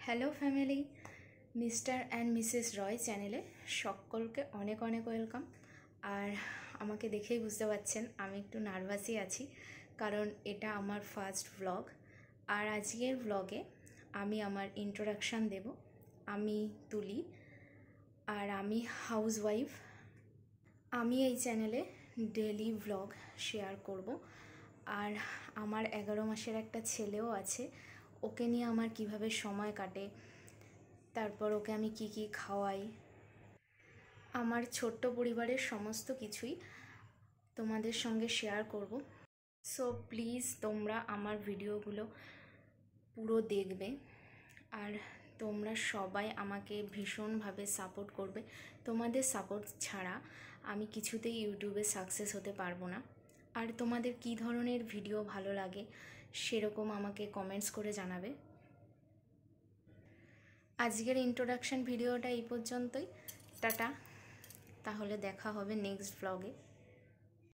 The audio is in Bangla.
Hello family, mister and missus Roy চ্যানেলে সকলকে অনেক অনেক ওয়েলকাম। আর আমাকে দেখেই বুঝতে পারছেন আমি একটু নার্ভাসই আছি, কারণ এটা আমার ফার্স্ট ভ্লগ। আর আজকের ভ্লগে আমি আমার ইন্ট্রোডাকশান দেব। আমি তুলি, আর আমি হাউসওয়াইফ। আমি এই চ্যানেলে ডেলি ভ্লগ শেয়ার করব। আর আমার 11 মাসের একটা ছেলেও আছে, ওকে নিয়ে আমার কিভাবে সময় কাটে, তারপর ওকে আমি কি কি খাওয়াই, আমার ছোট্ট পরিবারের সমস্ত কিছুই তোমাদের সঙ্গে শেয়ার করব। সো প্লিজ তোমরা আমার ভিডিওগুলো পুরো দেখবে, আর তোমরা সবাই আমাকে ভীষণভাবে সাপোর্ট করবে। তোমাদের সাপোর্ট ছাড়া আমি কিছুতেই ইউটিউবে সাকসেস হতে পারবো না। আর তোমাদের কী ধরনের ভিডিও ভালো লাগে সেরকম আমাকে কমেন্টস করে জানাবে। আজকের ইন্ট্রোডাকশন ভিডিওটা এই পর্যন্তই। টাটা, তাহলে দেখা হবে নেক্সট ভ্লগে।